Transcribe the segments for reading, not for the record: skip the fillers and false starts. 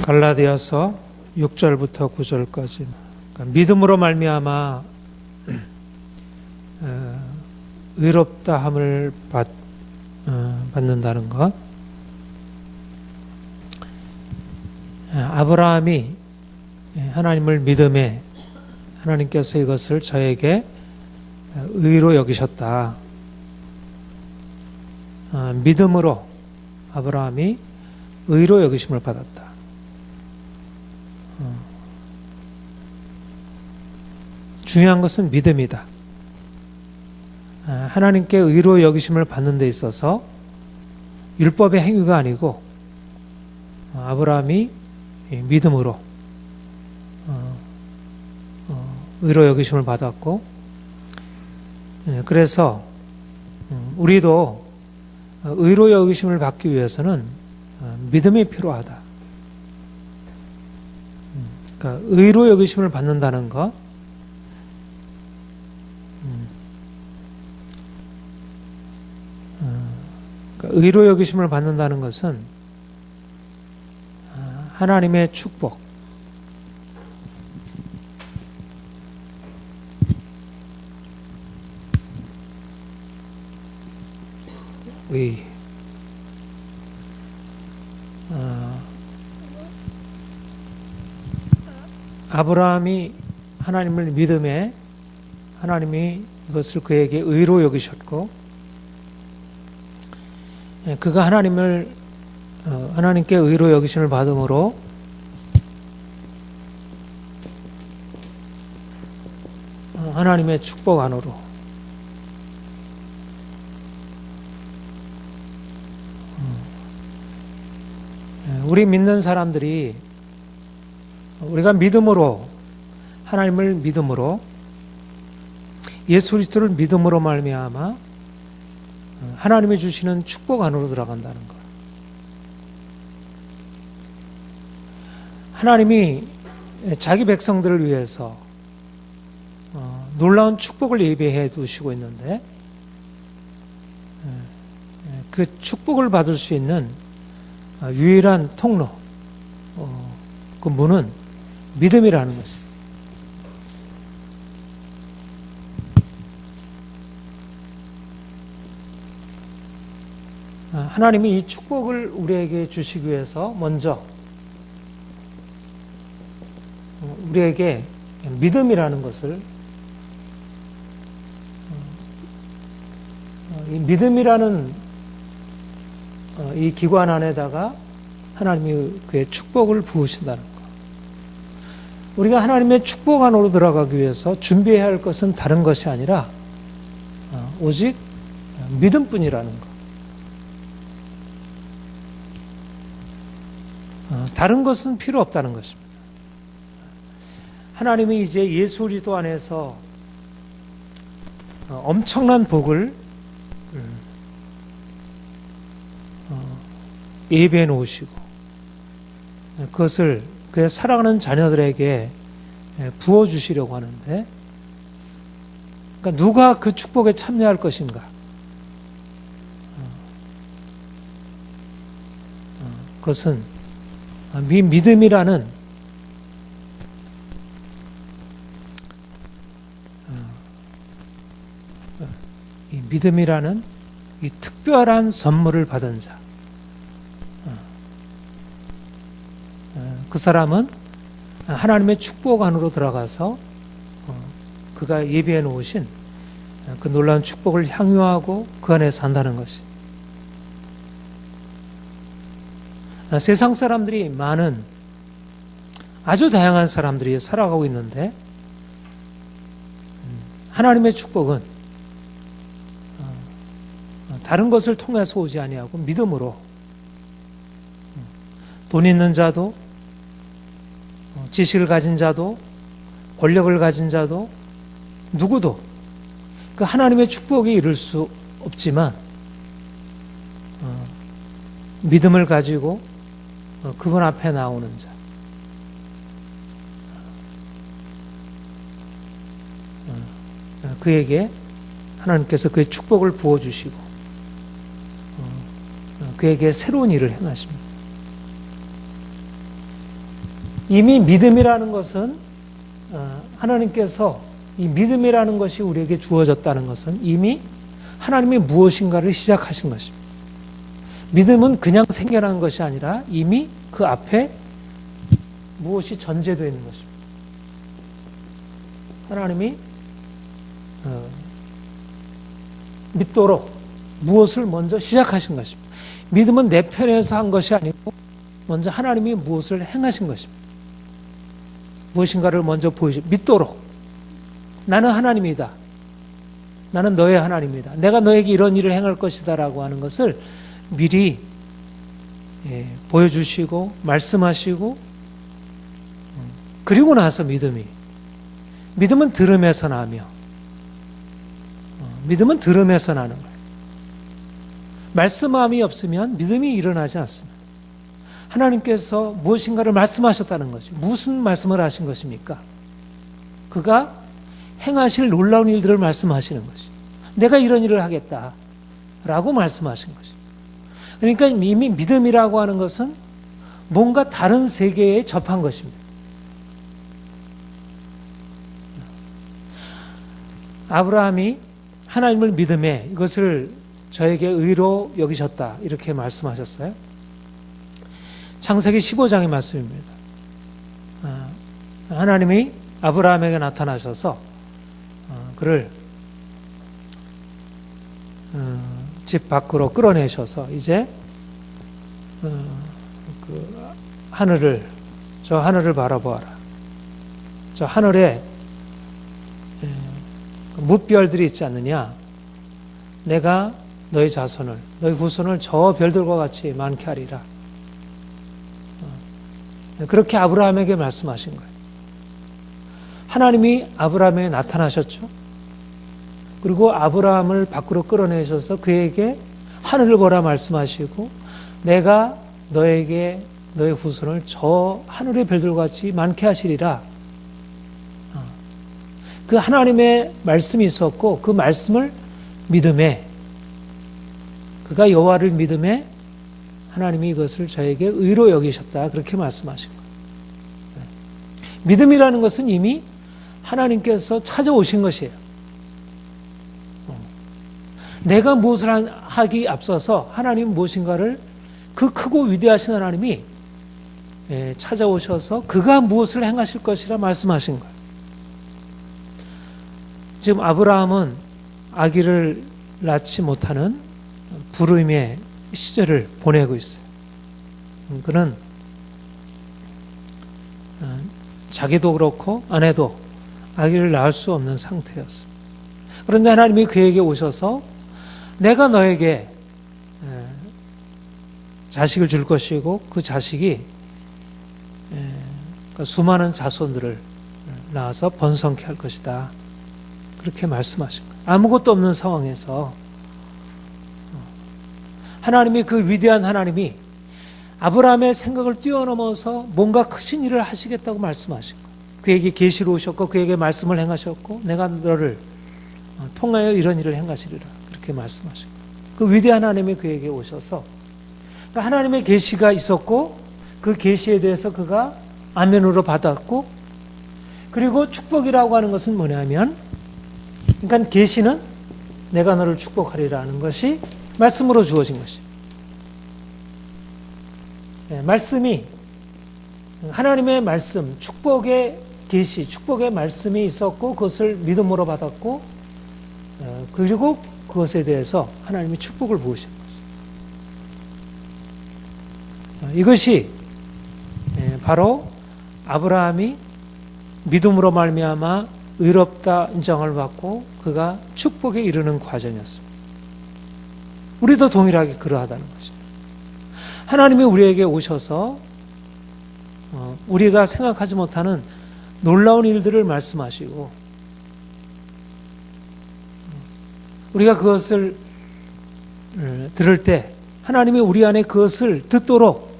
갈라디아서 6절부터 9절까지 믿음으로 말미암아 의롭다함을 받는다는 것. 아브라함이 하나님을 믿음에 하나님께서 이것을 저에게 의로 여기셨다. 믿음으로 아브라함이 의로 여기심을 받았다. 중요한 것은 믿음이다. 하나님께 의로 여기심을 받는 데 있어서 율법의 행위가 아니고 아브라함이 믿음으로 의로 여기심을 받았고, 그래서 우리도 의로 여기심을 받기 위해서는 믿음이 필요하다. 그러니까 의로 여기심을 받는다는 것, 그러니까 의로 여기심을 받는다는 것은 하나님의 축복, 아브라함이 하나님을 믿음에 하나님이 이것을 그에게 의로 여기셨고, 그가 하나님께 의로 여기심을 받음으로 하나님의 축복 안으로 우리 믿는 사람들이 우리가 믿음으로 하나님을 믿음으로 예수 그리스도를 믿음으로 말미암아 하나님이 주시는 축복 안으로 들어간다는 것. 하나님이 자기 백성들을 위해서 놀라운 축복을 예비해 두시고 있는데 그 축복을 받을 수 있는 유일한 통로, 그 문은 믿음이라는 것입니다. 하나님이 이 축복을 우리에게 주시기 위해서 먼저 우리에게 믿음이라는 것을, 이 믿음이라는 이 기관 안에다가 하나님이 그의 축복을 부으신다는 것. 우리가 하나님의 축복 안으로 들어가기 위해서 준비해야 할 것은 다른 것이 아니라 오직 믿음뿐이라는 것. 다른 것은 필요 없다는 것입니다. 하나님이 이제 예수 그리스도 안에서 엄청난 복을 예비해 놓으시고 그것을 그의 사랑하는 자녀들에게 부어주시려고 하는데, 그러니까 누가 그 축복에 참여할 것인가? 그것은 믿음이라는 이 특별한 선물을 받은 자, 그 사람은 하나님의 축복 안으로 들어가서 그가 예비해 놓으신 그 놀라운 축복을 향유하고 그 안에 산다는 것이. 세상 사람들이 많은, 아주 다양한 사람들이 살아가고 있는데 하나님의 축복은 다른 것을 통해서 오지 아니하고 믿음으로, 돈 있는 자도 지식을 가진 자도 권력을 가진 자도 누구도 그 하나님의 축복에 이를 수 없지만 믿음을 가지고 그분 앞에 나오는 자, 그에게 하나님께서 그의 축복을 부어주시고 그에게 새로운 일을 행하십니다. 이미 믿음이라는 것은 하나님께서 이 믿음이라는 것이 우리에게 주어졌다는 것은 이미 하나님이 무엇인가를 시작하신 것입니다. 믿음은 그냥 생겨난 것이 아니라 이미 그 앞에 무엇이 전제되어 있는 것입니다. 하나님이 믿도록 무엇을 먼저 시작하신 것입니다. 믿음은 내 편에서 한 것이 아니고 먼저 하나님이 무엇을 행하신 것입니다. 무엇인가를 먼저 믿도록 나는 하나님이다. 나는 너의 하나님이다. 내가 너에게 이런 일을 행할 것이다 라고 하는 것을 미리 보여주시고 말씀하시고 그리고 나서 믿음은 들음에서 나며 믿음은 들음에서 나는 거예요. 말씀함이 없으면 믿음이 일어나지 않습니다. 하나님께서 무엇인가를 말씀하셨다는 거죠. 무슨 말씀을 하신 것입니까? 그가 행하실 놀라운 일들을 말씀하시는 것이. 내가 이런 일을 하겠다라고 말씀하신 것이. 그러니까 이미 믿음이라고 하는 것은 뭔가 다른 세계에 접한 것입니다. 아브라함이 하나님을 믿음에 이것을 저에게 의로 여기셨다 이렇게 말씀하셨어요. 창세기 15장의 말씀입니다. 하나님이 아브라함에게 나타나셔서 그를 집 밖으로 끌어내셔서 이제 저 하늘을 바라보아라. 저 하늘에 무별들이 있지 않느냐. 내가 너희 자손을, 너희 후손을 저 별들과 같이 많게 하리라. 그렇게 아브라함에게 말씀하신 거예요. 하나님이 아브라함에게 나타나셨죠. 그리고 아브라함을 밖으로 끌어내셔서 그에게 하늘을 보라 말씀하시고 내가 너에게 너의 후손을 저 하늘의 별들과 같이 많게 하시리라. 그 하나님의 말씀이 있었고 그 말씀을 믿음에 그가 여호와를 믿음에 하나님이 이것을 저에게 의로 여기셨다. 그렇게 말씀하신 거예요. 믿음이라는 것은 이미 하나님께서 찾아오신 것이에요. 내가 무엇을 하기 앞서서 하나님 무엇인가를 그 크고 위대하신 하나님이 찾아오셔서 그가 무엇을 행하실 것이라 말씀하신 거예요. 지금 아브라함은 아기를 낳지 못하는 불임의 시절을 보내고 있어요. 그는 자기도 그렇고 아내도 아기를 낳을 수 없는 상태였습니다. 그런데 하나님이 그에게 오셔서 내가 너에게 자식을 줄 것이고 그 자식이 수많은 자손들을 낳아서 번성케 할 것이다. 그렇게 말씀하신 거예요. 아무것도 없는 상황에서 하나님이 그 위대한 하나님이 아브라함의 생각을 뛰어넘어서 뭔가 크신 일을 하시겠다고 말씀하신 거예요. 그에게 계시로 오셨고 그에게 말씀을 행하셨고 내가 너를 통하여 이런 일을 행하시리라. 그렇게 말씀하신 거예요. 그 위대한 하나님이 그에게 오셔서 하나님의 계시가 있었고 그 계시에 대해서 그가 아멘으로 받았고 그리고 축복이라고 하는 것은 뭐냐면 그러니까 계시는 내가 너를 축복하리라는 것이 말씀으로 주어진 것이. 말씀이 하나님의 말씀, 축복의 계시, 축복의 말씀이 있었고 그것을 믿음으로 받았고 그리고 그것에 대해서 하나님이 축복을 부으신 것이. 이것이 바로 아브라함이 믿음으로 말미암아 의롭다 인정을 받고 그가 축복에 이르는 과정이었습니다. 우리도 동일하게 그러하다는 것입니다. 하나님이 우리에게 오셔서 우리가 생각하지 못하는 놀라운 일들을 말씀하시고 우리가 그것을 들을 때 하나님이 우리 안에 그것을 듣도록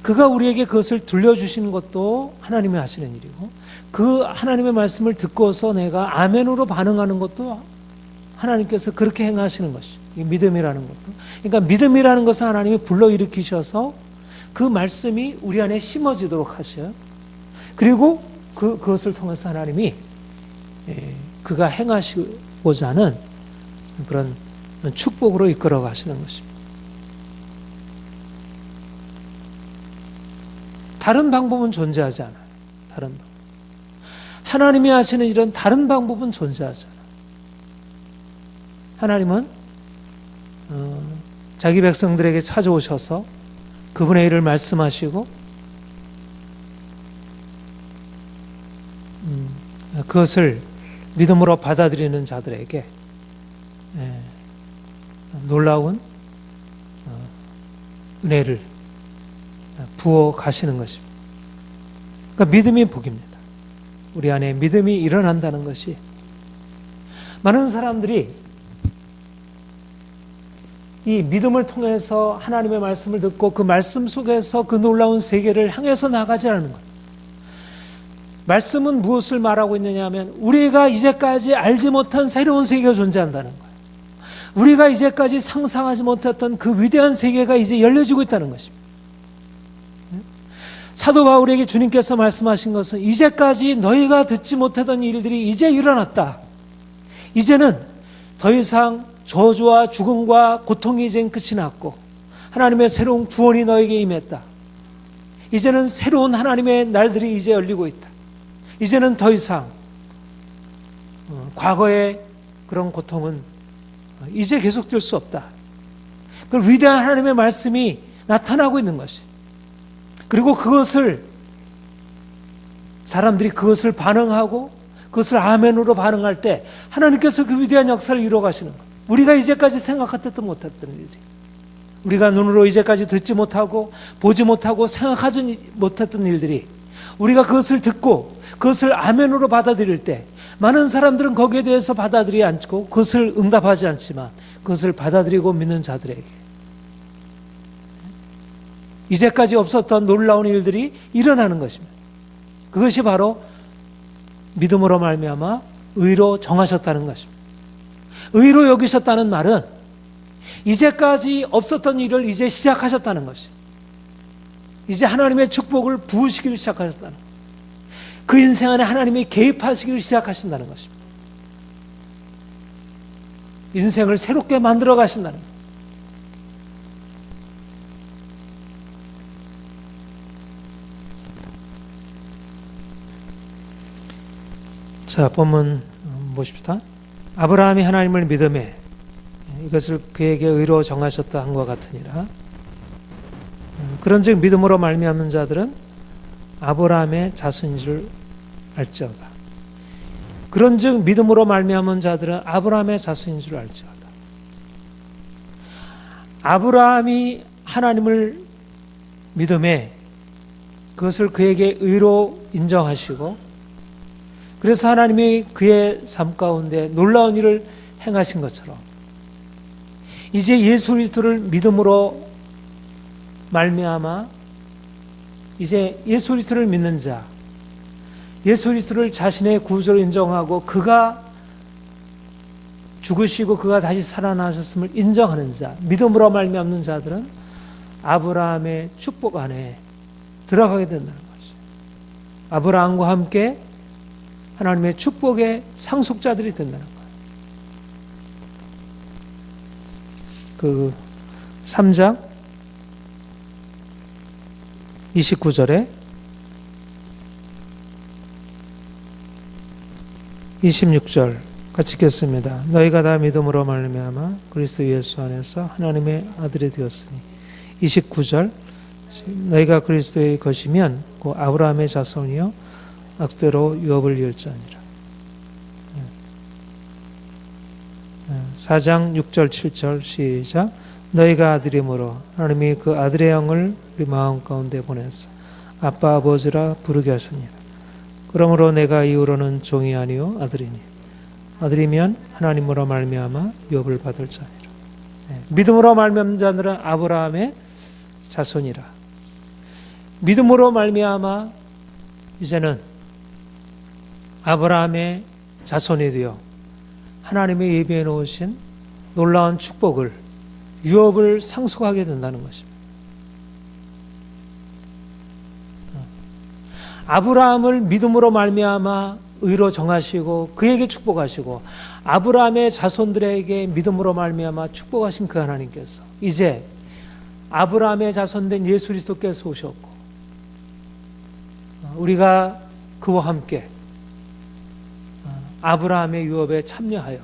그가 우리에게 그것을 들려주시는 것도 하나님이 하시는 일이고 그 하나님의 말씀을 듣고서 내가 아멘으로 반응하는 것도 하나님께서 그렇게 행하시는 것이 믿음이라는 것도. 그러니까 믿음이라는 것은 하나님이 불러일으키셔서 그 말씀이 우리 안에 심어지도록 하셔요. 그리고 그것을 통해서 하나님이 그가 행하시고자 하는 그런 축복으로 이끌어 가시는 것입니다. 다른 방법은 존재하지 않아요. 다른 방법. 하나님이 하시는 이런 다른 방법은 존재하지 않아요. 하나님은 자기 백성들에게 찾아오셔서 그분의 일을 말씀하시고 그것을 믿음으로 받아들이는 자들에게 놀라운 은혜를 부어 가시는 것입니다. 그러니까 믿음이 복입니다. 우리 안에 믿음이 일어난다는 것이, 많은 사람들이 이 믿음을 통해서 하나님의 말씀을 듣고 그 말씀 속에서 그 놀라운 세계를 향해서 나가지 않는 것. 말씀은 무엇을 말하고 있느냐 하면 우리가 이제까지 알지 못한 새로운 세계가 존재한다는 거예요. 우리가 이제까지 상상하지 못했던 그 위대한 세계가 이제 열려지고 있다는 것입니다. 사도 바울에게 주님께서 말씀하신 것은 이제까지 너희가 듣지 못하던 일들이 이제 일어났다. 이제는 더 이상 저주와 죽음과 고통이 이젠 끝이 났고 하나님의 새로운 구원이 너에게 임했다. 이제는 새로운 하나님의 날들이 이제 열리고 있다. 이제는 더 이상 과거의 그런 고통은 이제 계속될 수 없다. 그 위대한 하나님의 말씀이 나타나고 있는 것이. 그리고 그것을 사람들이 그것을 반응하고 그것을 아멘으로 반응할 때 하나님께서 그 위대한 역사를 이루어 가시는 것. 우리가 이제까지 생각하지도 못했던 일이, 우리가 눈으로 이제까지 듣지 못하고 보지 못하고 생각하지 못했던 일들이 우리가 그것을 듣고 그것을 아멘으로 받아들일 때 많은 사람들은 거기에 대해서 받아들이지 않고 그것을 응답하지 않지만 그것을 받아들이고 믿는 자들에게 이제까지 없었던 놀라운 일들이 일어나는 것입니다. 그것이 바로 믿음으로 말미암아 의로 정하셨다는 것입니다. 의로 여기셨다는 말은 이제까지 없었던 일을 이제 시작하셨다는 것이, 이제 하나님의 축복을 부으시기를 시작하셨다는 것, 그 인생 안에 하나님이 개입하시기를 시작하신다는 것입니다. 인생을 새롭게 만들어 가신다는 것. 자, 본문 보십시다. 아브라함이 하나님을 믿음에 이것을 그에게 의로 정하셨다 한과 같으니라. 그런즉 믿음으로 말미암는 자들은 아브라함의 자손인 줄 알지어다. 그런즉 믿음으로 말미암은 자들은 아브라함의 자손인 줄 알지어다. 아브라함이 하나님을 믿음에 그것을 그에게 의로 인정하시고 그래서 하나님이 그의 삶 가운데 놀라운 일을 행하신 것처럼 이제 예수 그리스도를 믿음으로 말미암아 이제 예수 그리스도를 믿는 자, 예수 그리스도를 자신의 구주로 인정하고 그가 죽으시고 그가 다시 살아나셨음을 인정하는 자, 믿음으로 말미암는 자들은 아브라함의 축복 안에 들어가게 된다는 것이죠. 아브라함과 함께 하나님의 축복의 상속자들이 된다는 거예요. 그 3장 29절에 26절 같이 읽겠습니다. 너희가 다 믿음으로 말미암아 그리스도 예수 안에서 하나님의 아들이 되었으니 29절 너희가 그리스도의 것이면 그 아브라함의 자손이요 악대로 유업을 이을지니라. 4장 6절 7절 시작. 너희가 아들이므로 하나님이 그 아들의 영을 우리 마음 가운데 보내서 아빠 아버지라 부르게 하시니라. 그러므로 내가 이후로는 종이 아니요 아들이니 아들이면 하나님으로 말미암아 유업을 받을 자니라. 믿음으로 말미암은 자들은 아브라함의 자손이라. 믿음으로 말미암아 이제는 아브라함의 자손이 되어 하나님의 예비해 놓으신 놀라운 축복을 유업을 상속하게 된다는 것입니다. 아브라함을 믿음으로 말미암아 의로 정하시고 그에게 축복하시고 아브라함의 자손들에게 믿음으로 말미암아 축복하신 그 하나님께서 이제 아브라함의 자손된 예수 그리스도께서 오셨고 우리가 그와 함께 아브라함의 유업에 참여하여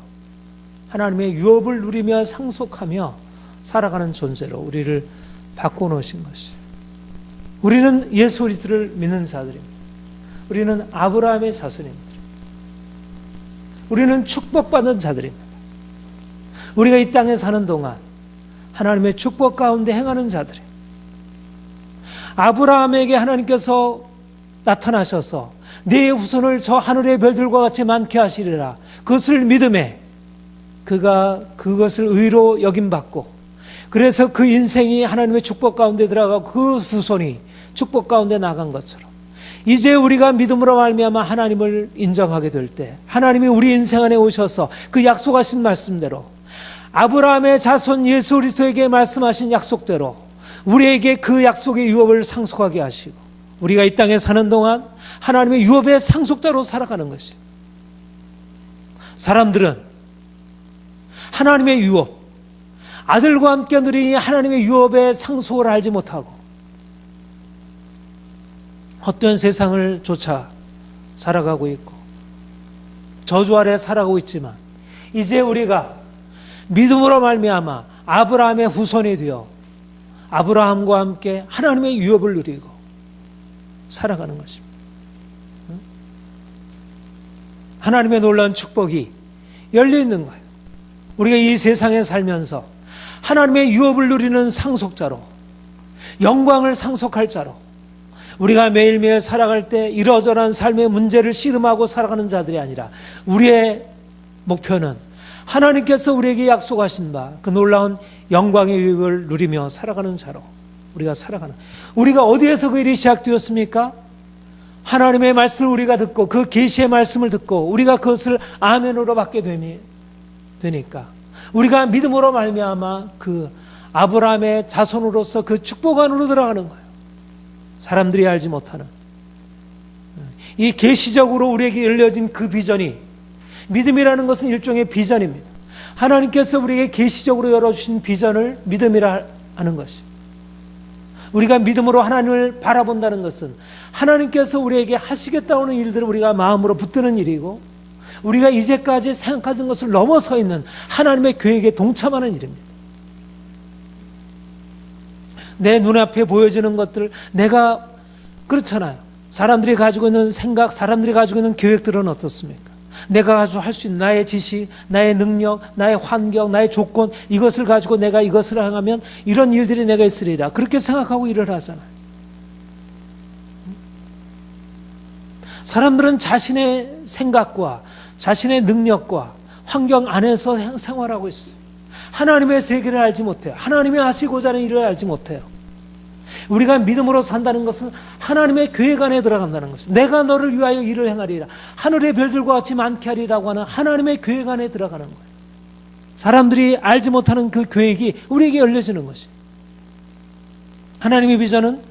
하나님의 유업을 누리며 상속하며 살아가는 존재로 우리를 바꿔놓으신 것이에요. 우리는 예수 그리스도를 믿는 자들입니다. 우리는 아브라함의 자손입니다. 우리는 축복받은 자들입니다. 우리가 이 땅에 사는 동안 하나님의 축복 가운데 행하는 자들이에요. 아브라함에게 하나님께서 나타나셔서 네 후손을 저 하늘의 별들과 같이 많게 하시리라. 그것을 믿음에 그가 그것을 의로 여김받고 그래서 그 인생이 하나님의 축복 가운데 들어가고 그 후손이 축복 가운데 나간 것처럼 이제 우리가 믿음으로 말미암아 하나님을 인정하게 될 때 하나님이 우리 인생 안에 오셔서 그 약속하신 말씀대로 아브라함의 자손 예수 그리스도에게 말씀하신 약속대로 우리에게 그 약속의 유업을 상속하게 하시고 우리가 이 땅에 사는 동안 하나님의 유업의 상속자로 살아가는 것이에요. 사람들은 하나님의 유업, 아들과 함께 누리니 하나님의 유업의 상속을 알지 못하고 헛된 세상을 쫓아 살아가고 있고 저주 아래 살아가고 있지만 이제 우리가 믿음으로 말미암아 아브라함의 후손이 되어 아브라함과 함께 하나님의 유업을 누리고 살아가는 것입니다. 하나님의 놀라운 축복이 열려 있는 거예요. 우리가 이 세상에 살면서 하나님의 유업을 누리는 상속자로 영광을 상속할 자로 우리가 매일매일 살아갈 때 이러저러한 삶의 문제를 씨름하고 살아가는 자들이 아니라 우리의 목표는 하나님께서 우리에게 약속하신 바 그 놀라운 영광의 유업을 누리며 살아가는 자로 우리가 살아가는 우리가 어디에서 그 일이 시작되었습니까? 하나님의 말씀을 우리가 듣고 그 계시의 말씀을 듣고 우리가 그것을 아멘으로 받게 되니까 우리가 믿음으로 말미암아 그 아브라함의 자손으로서 그 축복 안으로 들어가는 거예요. 사람들이 알지 못하는 이 계시적으로 우리에게 열려진 그 비전이 믿음이라는 것은 일종의 비전입니다. 하나님께서 우리에게 계시적으로 열어주신 비전을 믿음이라 하는 것이 우리가 믿음으로 하나님을 바라본다는 것은 하나님께서 우리에게 하시겠다는 일들을 우리가 마음으로 붙드는 일이고 우리가 이제까지 생각하던 것을 넘어서 있는 하나님의 계획에 동참하는 일입니다. 내 눈앞에 보여지는 것들 내가 그렇잖아요. 사람들이 가지고 있는 생각, 사람들이 가지고 있는 계획들은 어떻습니까? 내가 가지고 할 수 있는 나의 지식, 나의 능력, 나의 환경, 나의 조건 이것을 가지고 내가 이것을 행하면 이런 일들이 내가 있으리라 그렇게 생각하고 일을 하잖아요. 사람들은 자신의 생각과 자신의 능력과 환경 안에서 생활하고 있어요. 하나님의 세계를 알지 못해요. 하나님이 하시고자 하는 일을 알지 못해요. 우리가 믿음으로 산다는 것은 하나님의 계획 안에 들어간다는 것이죠. 내가 너를 위하여 일을 행하리라. 하늘의 별들과 같이 많게 하리라고 하는 하나님의 계획 안에 들어가는 거예요. 사람들이 알지 못하는 그 계획이 우리에게 열려지는 것이에요. 하나님의 비전은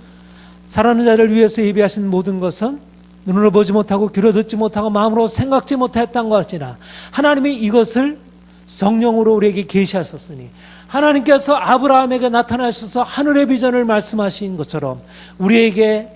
살아가는 자를 위해서 예비하신 모든 것은 눈으로 보지 못하고 귀로 듣지 못하고 마음으로 생각지 못했던 것이나 하나님이 이것을 성령으로 우리에게 계시하셨으니 하나님께서 아브라함에게 나타나셔서 하늘의 비전을 말씀하신 것처럼 우리에게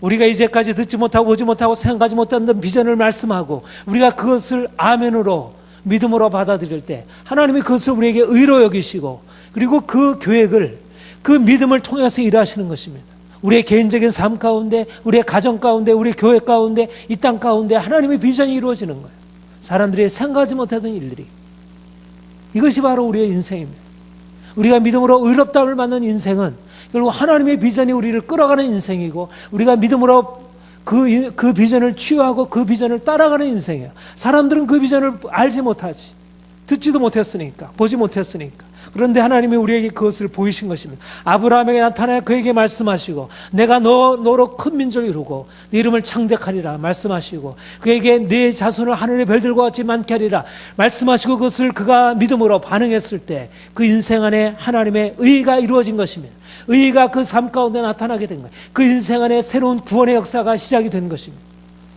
우리가 이제까지 듣지 못하고 보지 못하고 생각하지 못했던 비전을 말씀하고 우리가 그것을 아멘으로 믿음으로 받아들일 때 하나님이 그것을 우리에게 의로 여기시고 그리고 그 계획을 그 믿음을 통해서 일하시는 것입니다. 우리의 개인적인 삶 가운데 우리의 가정 가운데 우리 교회 가운데 이 땅 가운데 하나님의 비전이 이루어지는 거예요. 사람들이 생각하지 못하던 일들이 이것이 바로 우리의 인생입니다. 우리가 믿음으로 의롭다움을 받는 인생은 결국 하나님의 비전이 우리를 끌어가는 인생이고 우리가 믿음으로 그 비전을 취하고 그 비전을 따라가는 인생이에요. 사람들은 그 비전을 알지 못하지. 듣지도 못했으니까 보지 못했으니까 그런데 하나님이 우리에게 그것을 보이신 것입니다. 아브라함에게 나타나 그에게 말씀하시고 내가 너로 큰 민족을 이루고 네 이름을 창대하리라 말씀하시고 그에게 네 자손을 하늘의 별들과 같이 많게 하리라 말씀하시고 그것을 그가 믿음으로 반응했을 때 그 인생 안에 하나님의 의가 이루어진 것입니다. 의가 그 삶 가운데 나타나게 된 거예요. 그 인생 안에 새로운 구원의 역사가 시작이 된 것입니다.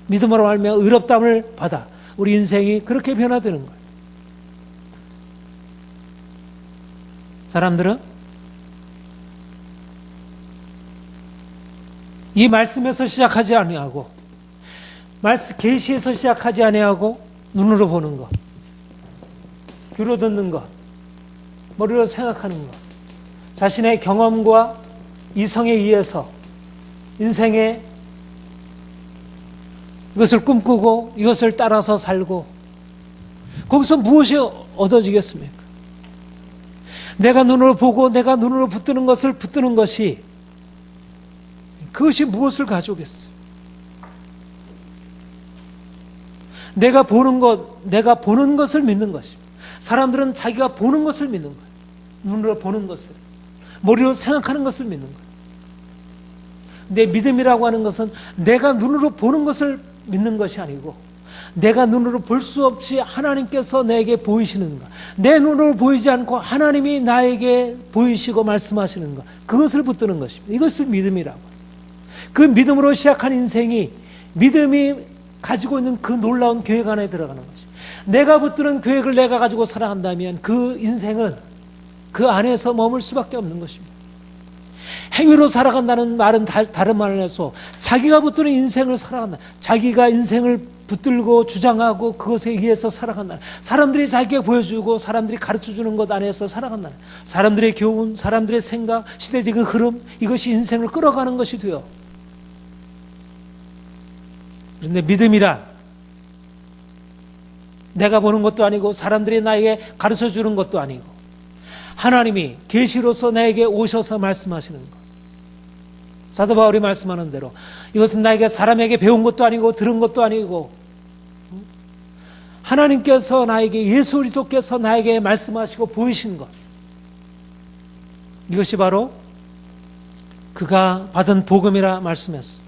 믿음으로 알며 의롭다함을 받아 우리 인생이 그렇게 변화되는 거예요. 사람들은 이 말씀에서 시작하지 아니하고 계시에서 시작하지 아니하고 눈으로 보는 것, 귀로 듣는 것, 머리로 생각하는 것, 자신의 경험과 이성에 의해서 인생에 이것을 꿈꾸고 이것을 따라서 살고 거기서 무엇이 얻어지겠습니까? 내가 눈으로 보고 내가 눈으로 붙드는 것을 붙드는 것이 그것이 무엇을 가져오겠어요? 내가 보는 것을 믿는 것입니다. 사람들은 자기가 보는 것을 믿는 거예요. 눈으로 보는 것을, 머리로 생각하는 것을 믿는 거예요. 내 믿음이라고 하는 것은 내가 눈으로 보는 것을 믿는 것이 아니고 내가 눈으로 볼 수 없이 하나님께서 내게 보이시는 것, 내 눈으로 보이지 않고 하나님이 나에게 보이시고 말씀하시는 것, 그것을 붙드는 것입니다. 이것을 믿음이라고. 그 믿음으로 시작한 인생이 믿음이 가지고 있는 그 놀라운 계획 안에 들어가는 것입니다. 내가 붙드는 계획을 내가 가지고 살아간다면 그 인생은 그 안에서 머물 수밖에 없는 것입니다. 행위로 살아간다는 말은 다른 말을 해서 자기가 붙드는 인생을 살아간다. 자기가 인생을 붙들고 주장하고 그것에 의해서 살아간다. 사람들이 자기에게 보여주고 사람들이 가르쳐주는 것 안에서 살아간다. 사람들의 교훈, 사람들의 생각, 시대적인 흐름, 이것이 인생을 끌어가는 것이 돼요. 그런데 믿음이란 내가 보는 것도 아니고 사람들이 나에게 가르쳐주는 것도 아니고 하나님이 계시로서 나에게 오셔서 말씀하시는 것. 사도 바울이 말씀하는 대로 이것은 나에게 사람에게 배운 것도 아니고 들은 것도 아니고 하나님께서 나에게 예수 그리스도께서 나에게 말씀하시고 보이신 것. 이것이 바로 그가 받은 복음이라 말씀했어.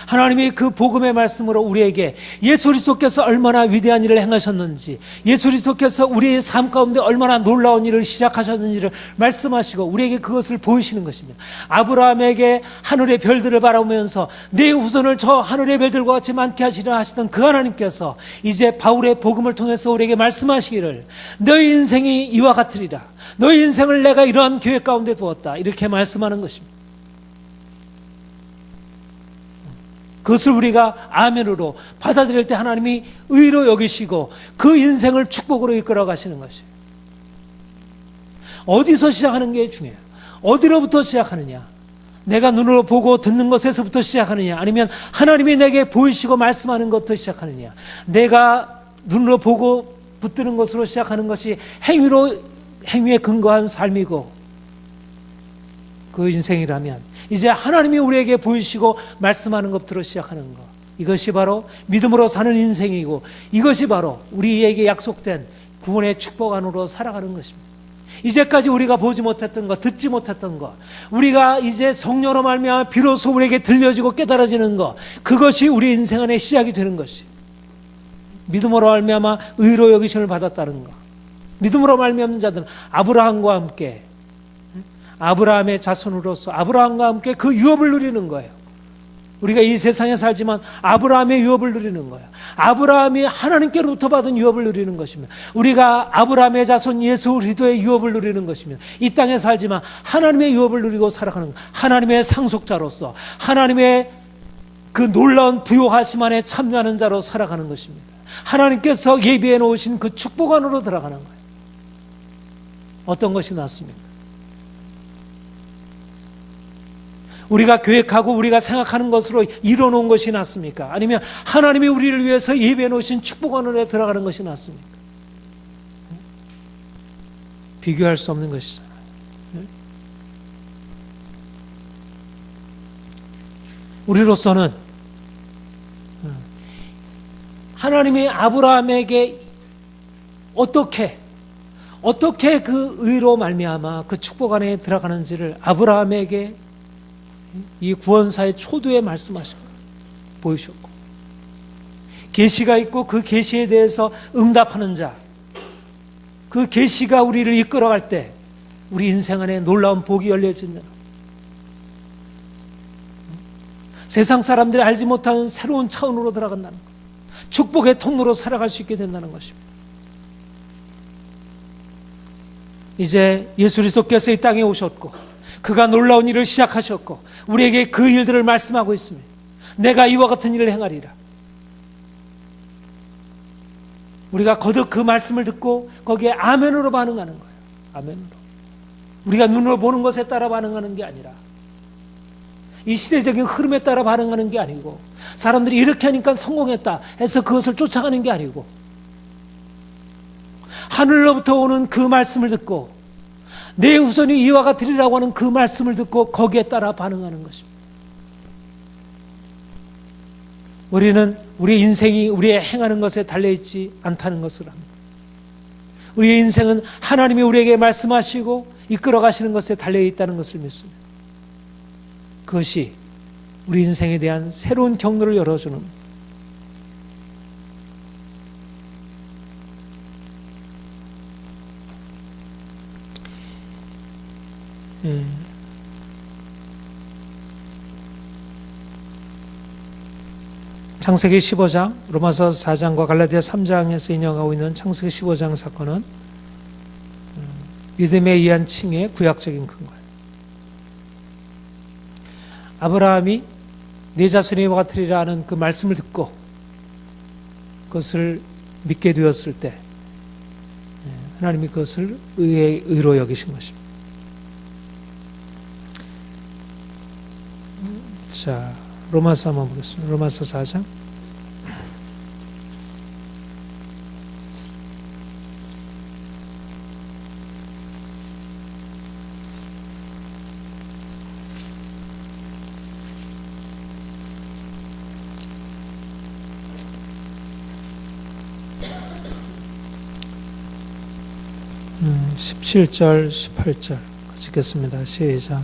하나님이 그 복음의 말씀으로 우리에게 예수 그리스도께서 얼마나 위대한 일을 행하셨는지, 예수 그리스도께서 우리의 삶 가운데 얼마나 놀라운 일을 시작하셨는지를 말씀하시고 우리에게 그것을 보이시는 것입니다. 아브라함에게 하늘의 별들을 바라보면서 내 후손을 저 하늘의 별들과 같이 많게 하시려 하시던 그 하나님께서 이제 바울의 복음을 통해서 우리에게 말씀하시기를 너희 인생이 이와 같으리라, 너희 인생을 내가 이러한 계획 가운데 두었다, 이렇게 말씀하는 것입니다. 그것을 우리가 아멘으로 받아들일 때 하나님이 의로 여기시고 그 인생을 축복으로 이끌어 가시는 것이에요. 어디서 시작하는 게 중요해요. 어디로부터 시작하느냐, 내가 눈으로 보고 듣는 것에서부터 시작하느냐, 아니면 하나님이 내게 보이시고 말씀하는 것부터 시작하느냐. 내가 눈으로 보고 붙드는 것으로 시작하는 것이 행위에 근거한 삶이고 그 인생이라면 이제 하나님이 우리에게 보이시고 말씀하는 것부터 시작하는 것, 이것이 바로 믿음으로 사는 인생이고 이것이 바로 우리에게 약속된 구원의 축복 안으로 살아가는 것입니다. 이제까지 우리가 보지 못했던 것, 듣지 못했던 것, 우리가 이제 성령으로 말미암아 비로소 우리에게 들려지고 깨달아지는 것, 그것이 우리 인생 안에 시작이 되는 것이에요. 믿음으로 말미암아 의로 여기심을 받았다는 것. 믿음으로 말미암는 자들은 아브라함과 함께, 아브라함의 자손으로서 아브라함과 함께 그 유업을 누리는 거예요. 우리가 이 세상에 살지만 아브라함의 유업을 누리는 거예요. 아브라함이 하나님께로부터 받은 유업을 누리는 것입니다. 우리가 아브라함의 자손 예수 그리스도의 유업을 누리는 것입니다. 이 땅에 살지만 하나님의 유업을 누리고 살아가는 거예요. 하나님의 상속자로서 하나님의 그 놀라운 부요하심 안에 참여하는 자로 살아가는 것입니다. 하나님께서 예비해 놓으신 그 축복 안으로 들어가는 거예요. 어떤 것이 낫습니까? 우리가 계획하고 우리가 생각하는 것으로 이뤄놓은 것이 낫습니까? 아니면 하나님이 우리를 위해서 예배해 놓으신 축복 안으로 들어가는 것이 낫습니까? 비교할 수 없는 것이잖아요. 우리로서는 하나님이 아브라함에게 어떻게 그 의로 말미암아 그 축복 안에 들어가는지를 아브라함에게 이 구원사의 초두에 말씀하셨고 보이셨고, 계시가 있고 그 계시에 대해서 응답하는 자, 그 계시가 우리를 이끌어갈 때 우리 인생 안에 놀라운 복이 열려진다. 세상 사람들이 알지 못하는 새로운 차원으로 들어간다는 것, 축복의 통로로 살아갈 수 있게 된다는 것입니다. 이제 예수 그리스도께서 이 땅에 오셨고 그가 놀라운 일을 시작하셨고 우리에게 그 일들을 말씀하고 있습니다. 내가 이와 같은 일을 행하리라. 우리가 거듭 그 말씀을 듣고 거기에 아멘으로 반응하는 거예요. 아멘으로. 우리가 눈으로 보는 것에 따라 반응하는 게 아니라, 이 시대적인 흐름에 따라 반응하는 게 아니고, 사람들이 이렇게 하니까 성공했다 해서 그것을 쫓아가는 게 아니고, 하늘로부터 오는 그 말씀을 듣고 내 후손이 이와 같으리라고 하는 그 말씀을 듣고 거기에 따라 반응하는 것입니다. 우리는 우리 인생이 우리의 행하는 것에 달려있지 않다는 것을 합니다. 우리의 인생은 하나님이 우리에게 말씀하시고 이끌어 가시는 것에 달려있다는 것을 믿습니다. 그것이 우리 인생에 대한 새로운 경로를 열어주는, 창세기 15장, 로마서 4장과 갈라디아 3장에서 인용하고 있는 창세기 15장 사건은 믿음에 의한 칭의 구약적인 근거예요. 아브라함이 내 자손이 이와 같으리라는 그 말씀을 듣고 그것을 믿게 되었을 때 하나님이 그것을 의로 여기신 것입니다. 자, 로마서 한번 보겠습니다. 로마서 4장. 음, 17절, 18절 같이 읽겠습니다. 시작.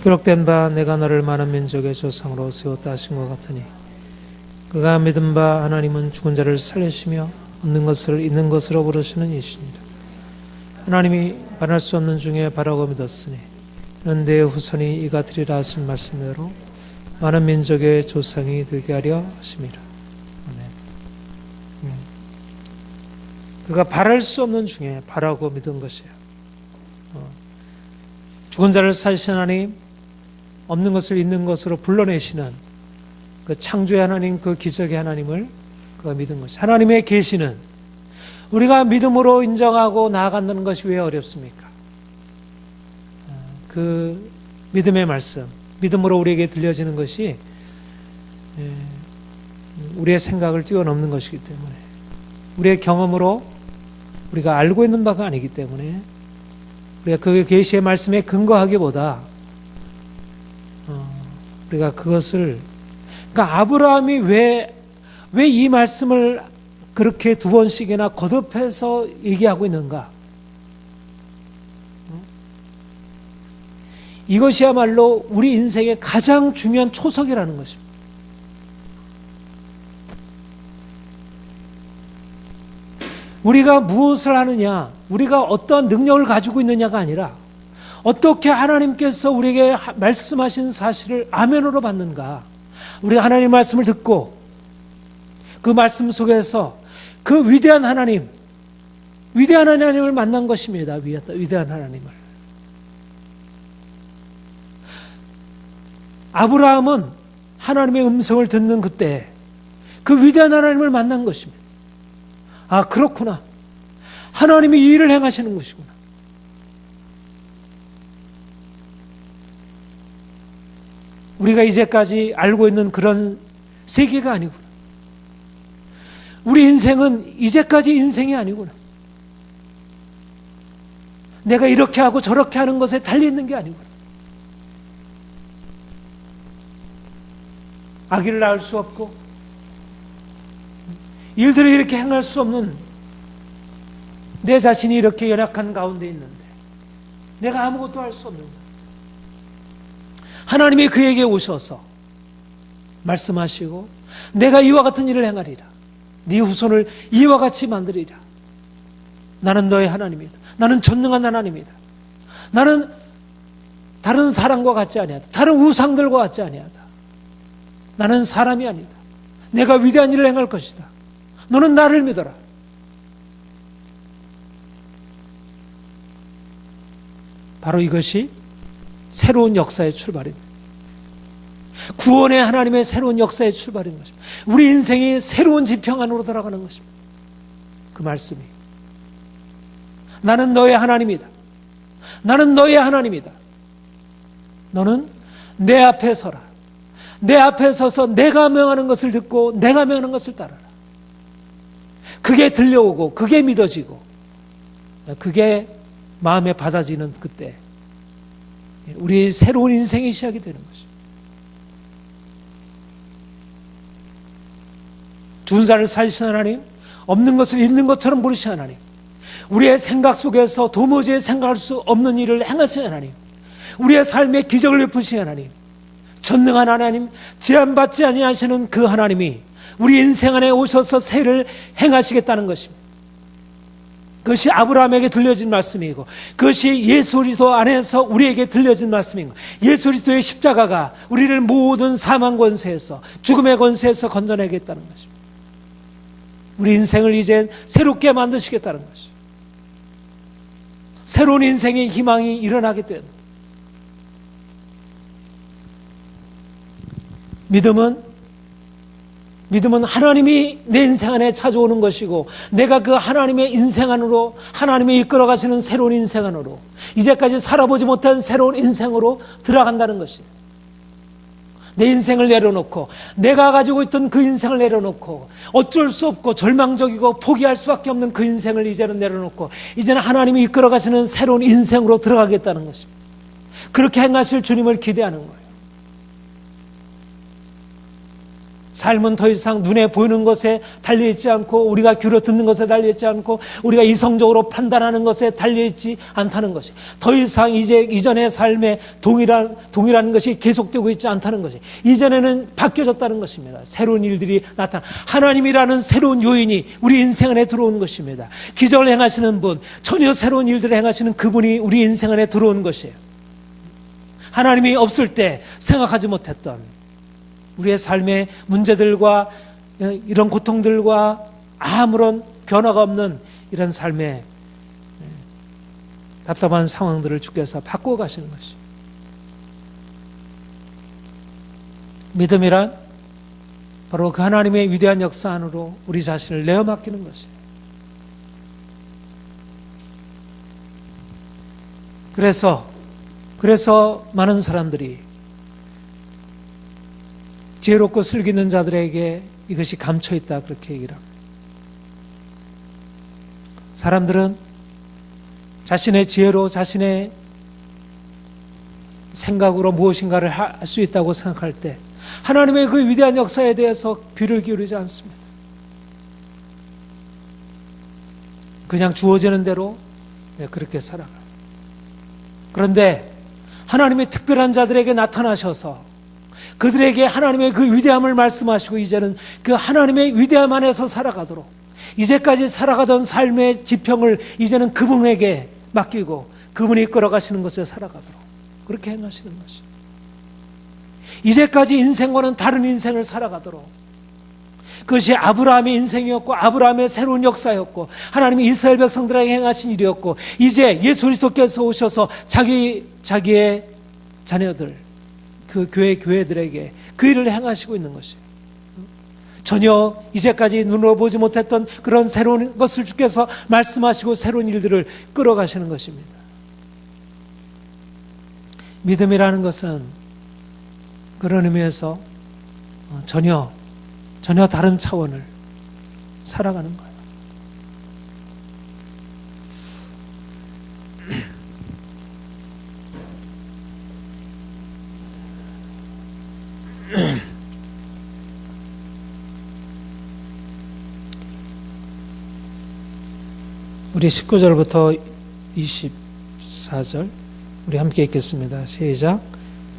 기록된 바 내가 너를 많은 민족의 조상으로 세웠다 하신 것 같으니 그가 믿은 바 하나님은 죽은 자를 살리시며 없는 것을 있는 것으로 부르시는 이시니라. 하나님이 반할 수 없는 중에 바라고 믿었으니 이는 내 후손이 이가 되리라 하신 말씀대로 많은 민족의 조상이 되게 하려 하심이라. 아멘. 그가 바랄 수 없는 중에 바라고 믿은 것이에요. 죽은 자를 살리신 하나님, 없는 것을 있는 것으로 불러내시는 그 창조의 하나님, 그 기적의 하나님을 그가 믿은 것이, 하나님의 계시는 우리가 믿음으로 인정하고 나아간다는 것이 왜 어렵습니까? 그 믿음의 말씀, 믿음으로 우리에게 들려지는 것이 우리의 생각을 뛰어넘는 것이기 때문에, 우리의 경험으로 우리가 알고 있는 바가 아니기 때문에 우리가 그 계시의 말씀에 근거하기보다 우리가 그것을, 그러니까 아브라함이 왜 이 말씀을 그렇게 두 번씩이나 거듭해서 얘기하고 있는가? 이것이야말로 우리 인생의 가장 중요한 초석이라는 것입니다. 우리가 무엇을 하느냐, 우리가 어떠한 능력을 가지고 있느냐가 아니라 어떻게 하나님께서 우리에게 말씀하신 사실을 아멘으로 받는가. 우리가 하나님 말씀을 듣고 그 말씀 속에서 그 위대한 하나님을 만난 것입니다. 위대한 하나님을. 아브라함은 하나님의 음성을 듣는 그때 그 위대한 하나님을 만난 것입니다. 아, 그렇구나. 하나님이 이 일을 행하시는 것이구나. 우리가 이제까지 알고 있는 그런 세계가 아니구나. 우리 인생은 이제까지 인생이 아니구나. 내가 이렇게 하고 저렇게 하는 것에 달려있는 게 아니구나. 아기를 낳을 수 없고 일들을 이렇게 행할 수 없는 내 자신이 이렇게 연약한 가운데 있는데 내가 아무것도 할 수 없는 자. 하나님이 그에게 오셔서 말씀하시고 내가 이와 같은 일을 행하리라. 네 후손을 이와 같이 만들리라. 나는 너의 하나님이다. 나는 전능한 하나님이다. 나는 다른 사람과 같지 아니하다. 다른 우상들과 같지 아니하다. 나는 사람이 아니다. 내가 위대한 일을 행할 것이다. 너는 나를 믿어라. 바로 이것이 새로운 역사의 출발입니다. 구원의 하나님의 새로운 역사의 출발인 것입니다. 우리 인생이 새로운 지평 안으로 들어가는 것입니다. 그 말씀이 나는 너의 하나님이다. 나는 너의 하나님이다. 너는 내 앞에 서라. 내 앞에 서서 내가 명하는 것을 듣고 내가 명하는 것을 따르라. 그게 들려오고 그게 믿어지고 그게 마음에 받아지는 그때 우리 새로운 인생이 시작이 되는 것입니다. 준사를 살리신 하나님, 없는 것을 있는 것처럼 부르신 하나님, 우리의 생각 속에서 도무지 생각할 수 없는 일을 행하신 하나님, 우리의 삶에 기적을 베푸신 하나님, 전능한 하나님, 제한받지 아니하시는 그 하나님이 우리 인생 안에 오셔서 새를 행하시겠다는 것입니다. 그것이 아브라함에게 들려진 말씀이고 그것이 예수 그리스도 안에서 우리에게 들려진 말씀이고 예수 그리스도의 십자가가 우리를 모든 사망 권세에서 죽음의 권세에서 건져내겠다는 것입니다. 우리 인생을 이제 새롭게 만드시겠다는 것입니다. 새로운 인생의 희망이 일어나게 된 믿음은 하나님이 내 인생 안에 찾아오는 것이고 내가 그 하나님의 인생 안으로 하나님이 이끌어 가시는 새로운 인생 안으로 이제까지 살아보지 못한 새로운 인생으로 들어간다는 것이에요. 내 인생을 내려놓고 내가 가지고 있던 그 인생을 내려놓고 어쩔 수 없고 절망적이고 포기할 수밖에 없는 그 인생을 이제는 내려놓고 이제는 하나님이 이끌어 가시는 새로운 인생으로 들어가겠다는 것입니다. 그렇게 행하실 주님을 기대하는 거예요. 삶은 더 이상 눈에 보이는 것에 달려있지 않고 우리가 귀로 듣는 것에 달려있지 않고 우리가 이성적으로 판단하는 것에 달려있지 않다는 것이 더 이상 이전의 삶에 동일한 것이 계속되고 있지 않다는 것이 이전에는 바뀌어졌다는 것입니다. 새로운 일들이 나타나 하나님이라는 새로운 요인이 우리 인생 안에 들어온 것입니다. 기적을 행하시는 분, 전혀 새로운 일들을 행하시는 그분이 우리 인생 안에 들어온 것이에요. 하나님이 없을 때 생각하지 못했던 우리의 삶의 문제들과 이런 고통들과 아무런 변화가 없는 이런 삶의 답답한 상황들을 주께서 바꾸어 가시는 것이 믿음이란 바로 그 하나님의 위대한 역사 안으로 우리 자신을 내어 맡기는 것이에요. 그래서 많은 사람들이 지혜롭고 슬기 있는 자들에게 이것이 감춰있다 그렇게 얘기를 합니다. 사람들은 자신의 지혜로 자신의 생각으로 무엇인가를 할 수 있다고 생각할 때 하나님의 그 위대한 역사에 대해서 귀를 기울이지 않습니다. 그냥 주어지는 대로 그렇게 살아가요. 그런데 하나님의 특별한 자들에게 나타나셔서 그들에게 하나님의 그 위대함을 말씀하시고 이제는 그 하나님의 위대함 안에서 살아가도록 이제까지 살아가던 삶의 지평을 이제는 그분에게 맡기고 그분이 이끌어가시는 것에 살아가도록 그렇게 행하시는 것이죠. 이제까지 인생과는 다른 인생을 살아가도록 그것이 아브라함의 인생이었고 아브라함의 새로운 역사였고 하나님이 이스라엘 백성들에게 행하신 일이었고 이제 예수 그리스도께서 오셔서 자기의 자녀들 그 교회들에게 그 일을 행하시고 있는 것이에요. 전혀 이제까지 눈으로 보지 못했던 그런 새로운 것을 주께서 말씀하시고 새로운 일들을 끌어가시는 것입니다. 믿음이라는 것은 그런 의미에서 전혀 다른 차원을 살아가는 거예요. 우리 19절부터 24절 우리 함께 읽겠습니다. 시작.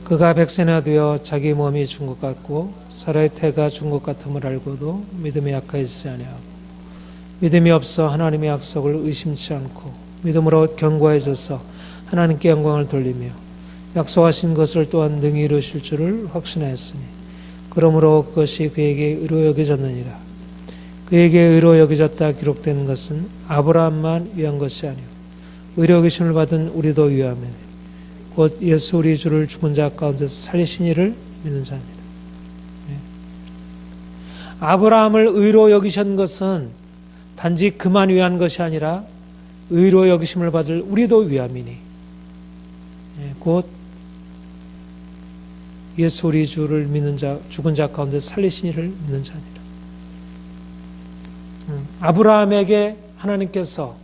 그가 백세나 되어 자기 몸이 죽은 것 같고 사라의 태가 죽은 것 같음을 알고도 믿음이 약해지지 아니하고 믿음이 없어 하나님의 약속을 의심치 않고 믿음으로 견고해져서 하나님께 영광을 돌리며 약속하신 것을 또한 능히 이루실 줄을 확신하였으니 그러므로 그것이 그에게 의로 여겨졌느니라. 그에게 의로 여겨졌다 기록되는 것은 아브라함만 위한 것이 아니요 의로 여기심을 받은 우리도 위함이니 곧 예수 우리 주를 죽은 자 가운데서 살리신 이를 믿는 자니라. 아브라함을 의로 여기신 것은 단지 그만 위한 것이 아니라 의로 여기심을 받을 우리도 위함이니 곧 예수 우리 주를 믿는 자, 죽은 자 가운데 살리신 이를 믿는 자니라. 아브라함에게 하나님께서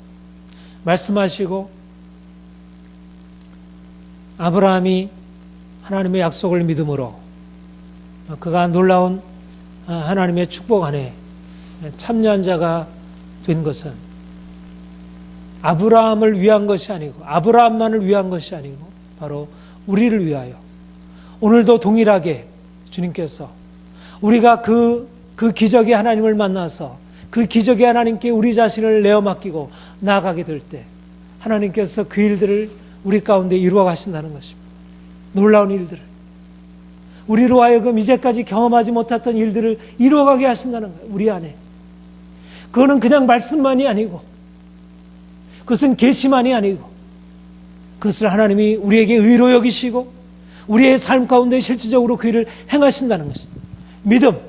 말씀하시고 아브라함이 하나님의 약속을 믿음으로 그가 놀라운 하나님의 축복 안에 참여한 자가 된 것은 아브라함을 위한 것이 아니고 아브라함만을 위한 것이 아니고 바로 우리를 위하여 오늘도 동일하게 주님께서 우리가 그 기적의 하나님을 만나서 그 기적의 하나님께 우리 자신을 내어 맡기고 나아가게 될 때 하나님께서 그 일들을 우리 가운데 이루어 가신다는 것입니다. 놀라운 일들을 우리로 하여금 이제까지 경험하지 못했던 일들을 이루어가게 하신다는 거예요. 우리 안에. 그거는 그냥 말씀만이 아니고 그것은 계시만이 아니고 그것을 하나님이 우리에게 의로 여기시고 우리의 삶 가운데 실질적으로 그 일을 행하신다는 것입니다. 믿음.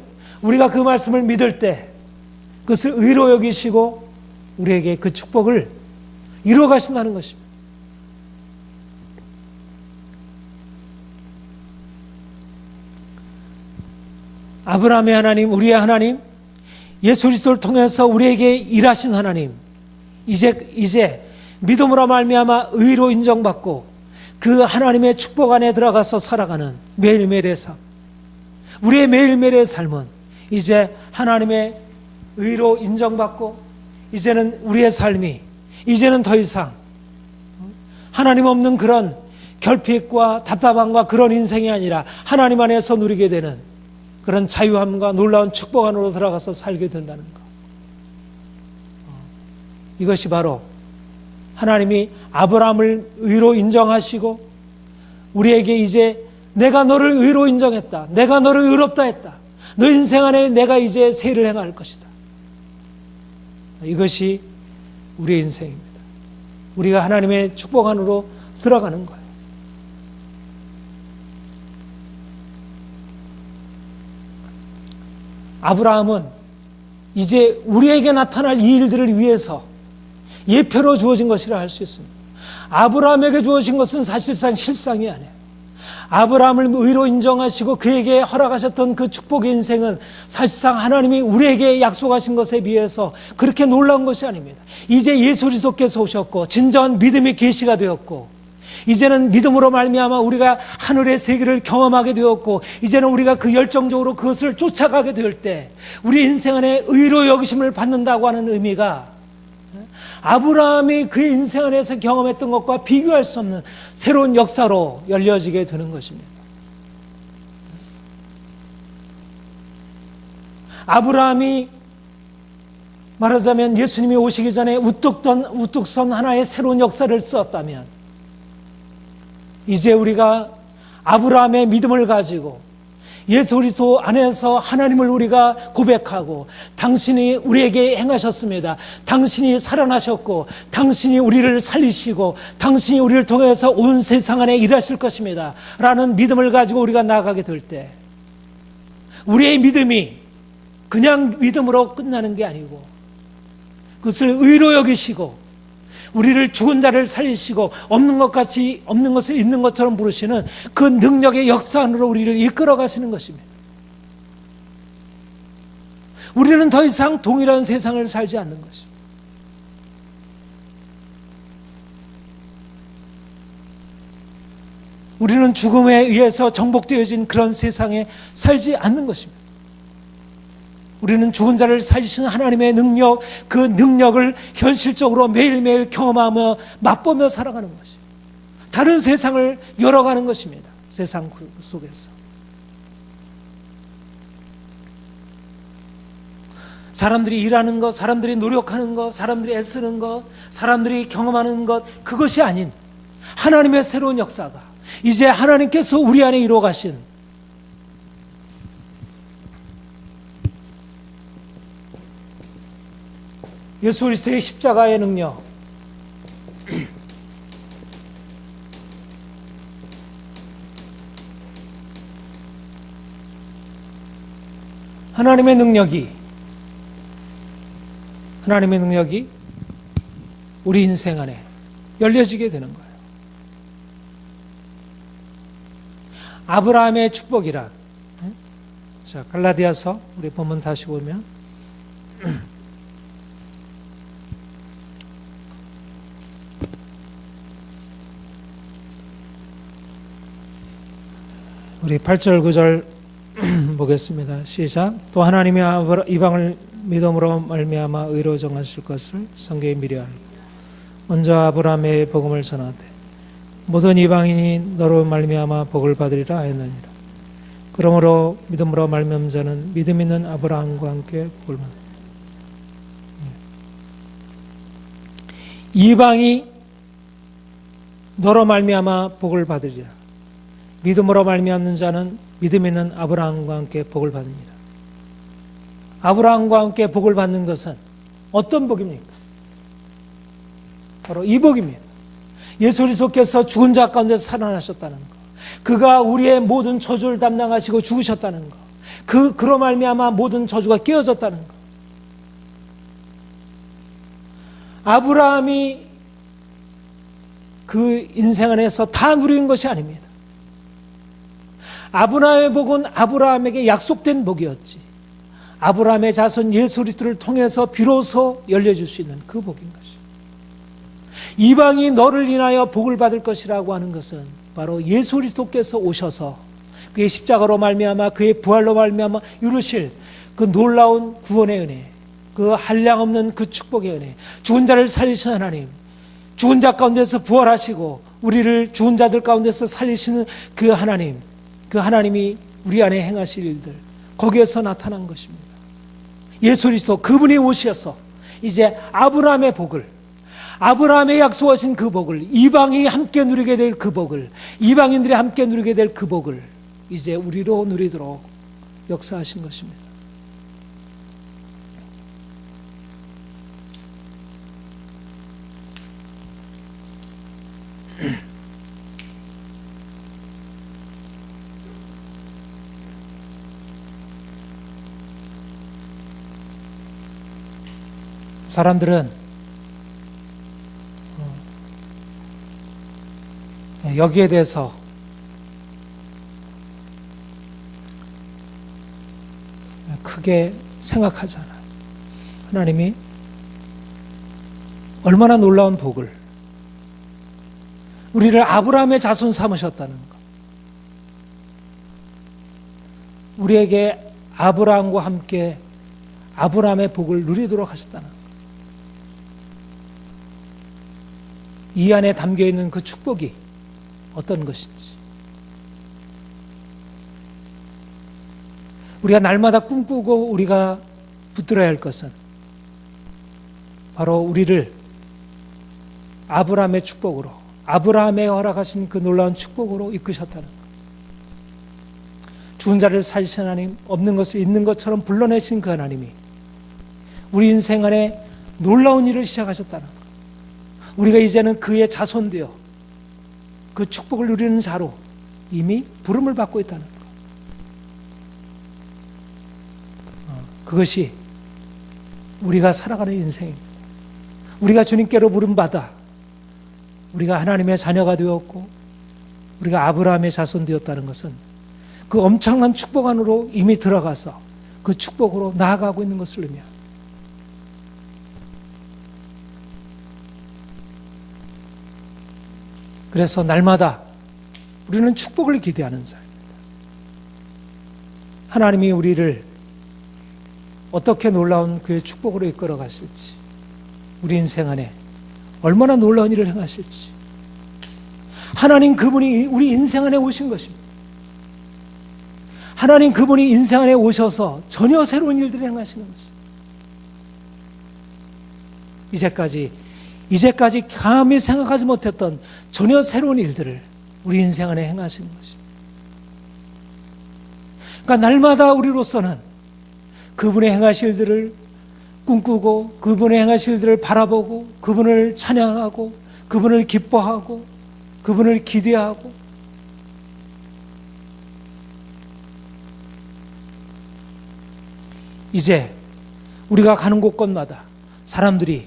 우리가 그 말씀을 믿을 때 그것을 의로 여기시고 우리에게 그 축복을 이루어 가신다는 것입니다. 아브라함의 하나님, 우리의 하나님, 예수 그리스도를 통해서 우리에게 일하신 하나님, 이제 믿음으로 말미암아 의로 인정받고 그 하나님의 축복 안에 들어가서 살아가는 매일매일의 삶, 우리의 매일매일의 삶은 이제 하나님의 의로 인정받고 이제는 우리의 삶이 이제는 더 이상 하나님 없는 그런 결핍과 답답함과 그런 인생이 아니라 하나님 안에서 누리게 되는 그런 자유함과 놀라운 축복 안으로 들어가서 살게 된다는 것. 이것이 바로 하나님이 아브라함을 의로 인정하시고 우리에게 이제 내가 너를 의로 인정했다. 내가 너를 의롭다 했다. 너 인생 안에 내가 이제 세를 행할 것이다. 이것이 우리의 인생입니다. 우리가 하나님의 축복 안으로 들어가는 거예요. 아브라함은 이제 우리에게 나타날 이 일들을 위해서 예표로 주어진 것이라 할 수 있습니다. 아브라함에게 주어진 것은 사실상 실상이 아니에요. 아브라함을 의로 인정하시고 그에게 허락하셨던 그 축복의 인생은 사실상 하나님이 우리에게 약속하신 것에 비해서 그렇게 놀라운 것이 아닙니다. 이제 예수 그리스도께서 오셨고 진정한 믿음의 계시가 되었고 이제는 믿음으로 말미암아 우리가 하늘의 세계를 경험하게 되었고 이제는 우리가 그 열정적으로 그것을 쫓아가게 될 때 우리 인생 안에 의로 여기심을 받는다고 하는 의미가 아브라함이 그의 인생 안에서 경험했던 것과 비교할 수 없는 새로운 역사로 열려지게 되는 것입니다. 아브라함이 말하자면 예수님이 오시기 전에 우뚝 선 하나의 새로운 역사를 썼다면 이제 우리가 아브라함의 믿음을 가지고 예수 그리스도 안에서 하나님을 우리가 고백하고 당신이 우리에게 행하셨습니다. 당신이 살아나셨고 당신이 우리를 살리시고 당신이 우리를 통해서 온 세상 안에 일하실 것입니다. 라는 믿음을 가지고 우리가 나아가게 될 때 우리의 믿음이 그냥 믿음으로 끝나는 게 아니고 그것을 의로 여기시고 우리를 죽은 자를 살리시고 없는 것을 있는 것처럼 부르시는 그 능력의 역사 안으로 우리를 이끌어 가시는 것입니다. 우리는 더 이상 동일한 세상을 살지 않는 것입니다. 우리는 죽음에 의해서 정복되어진 그런 세상에 살지 않는 것입니다. 우리는 죽은 자를 살리시는 하나님의 능력, 그 능력을 현실적으로 매일매일 경험하며 맛보며 살아가는 것이에요. 다른 세상을 열어가는 것입니다. 세상 속에서. 사람들이 일하는 것, 사람들이 노력하는 것, 사람들이 애쓰는 것, 사람들이 경험하는 것, 그것이 아닌 하나님의 새로운 역사가 이제 하나님께서 우리 안에 이루어 가신 예수 그리스도의 십자가의 능력, 하나님의 능력이 우리 인생 안에 열려지게 되는 거예요. 아브라함의 축복이란, 자, 갈라디아서 우리 본문 다시 보면 우리 8절 9절 보겠습니다. 시작. 또 하나님이 이방을 믿음으로 말미암아 의로 정하실 것을 성경에 미리 알고 먼저 아브라함의 복음을 전하되 모든 이방인이 너로 말미암아 복을 받으리라 하였느니라. 그러므로 믿음으로 말미암은 자는 믿음 있는 아브라함과 함께 복을 받으리라. 이방이 너로 말미암아 복을 받으리라. 믿음으로 말미암는 자는 믿음 있는 아브라함과 함께 복을 받습니다. 아브라함과 함께 복을 받는 것은 어떤 복입니까? 바로 이 복입니다. 예수 그리스도께서 죽은 자 가운데서 살아나셨다는 것, 그가 우리의 모든 저주를 담당하시고 죽으셨다는 것, 그로 말미암아 모든 저주가 깨어졌다는 것. 아브라함이 그 인생 안에서 다 누린 것이 아닙니다. 아브라함의 복은 아브라함에게 약속된 복이었지, 아브라함의 자손 예수 그리스도를 통해서 비로소 열려줄 수 있는 그 복인 것이. 이방이 너를 인하여 복을 받을 것이라고 하는 것은 바로 예수 그리스도께서 오셔서 그의 십자가로 말미암아 그의 부활로 말미암아 이루실 그 놀라운 구원의 은혜, 그 한량없는 그 축복의 은혜, 죽은 자를 살리시는 하나님, 죽은 자 가운데서 부활하시고 우리를 죽은 자들 가운데서 살리시는 그 하나님, 그 하나님이 우리 안에 행하실 일들, 거기에서 나타난 것입니다. 예수 그리스도 그분이 오셔서 이제 아브라함의 복을, 아브라함의 약속하신 그 복을, 이방이 함께 누리게 될 그 복을, 이방인들이 함께 누리게 될 그 복을 이제 우리로 누리도록 역사하신 것입니다. 사람들은 여기에 대해서 크게 생각하잖아요. 하나님이 얼마나 놀라운 복을, 우리를 아브라함의 자손 삼으셨다는 것, 우리에게 아브라함과 함께 아브라함의 복을 누리도록 하셨다는 것, 이 안에 담겨있는 그 축복이 어떤 것인지, 우리가 날마다 꿈꾸고 우리가 붙들어야 할 것은 바로 우리를 아브라함의 축복으로, 아브라함의 허락하신 그 놀라운 축복으로 이끄셨다는 것, 죽은 자를 살리신 하나님, 없는 것을 있는 것처럼 불러내신 그 하나님이 우리 인생 안에 놀라운 일을 시작하셨다는 것, 우리가 이제는 그의 자손되어 그 축복을 누리는 자로 이미 부름을 받고 있다는 것, 그것이 우리가 살아가는 인생입니다. 우리가 주님께로 부름받아 우리가 하나님의 자녀가 되었고 우리가 아브라함의 자손 되었다는 것은 그 엄청난 축복 안으로 이미 들어가서 그 축복으로 나아가고 있는 것을 의미합니다. 그래서 날마다 우리는 축복을 기대하는 자입니다. 하나님이 우리를 어떻게 놀라운 그의 축복으로 이끌어 가실지, 우리 인생 안에 얼마나 놀라운 일을 행하실지. 하나님 그분이 우리 인생 안에 오신 것입니다. 하나님 그분이 인생 안에 오셔서 전혀 새로운 일들을 행하시는 것입니다. 이제까지 감히 생각하지 못했던 전혀 새로운 일들을 우리 인생 안에 행하시는 것입니다. 그러니까 날마다 우리로서는 그분의 행하실 일들을 꿈꾸고, 그분의 행하실 일들을 바라보고, 그분을 찬양하고, 그분을 기뻐하고, 그분을 기대하고, 이제 우리가 가는 곳곳마다 사람들이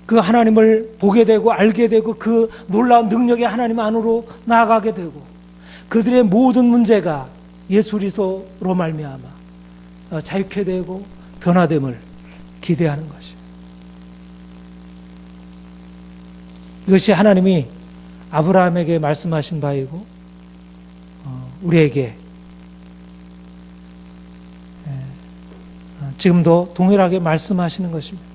그 하나님을 보게 되고 알게 되고 그 놀라운 능력의 하나님 안으로 나아가게 되고, 그들의 모든 문제가 예수 그리스도로 말미암아 자유케 되고 변화됨을 기대하는 것입니다. 이것이 하나님이 아브라함에게 말씀하신 바이고 우리에게 지금도 동일하게 말씀하시는 것입니다.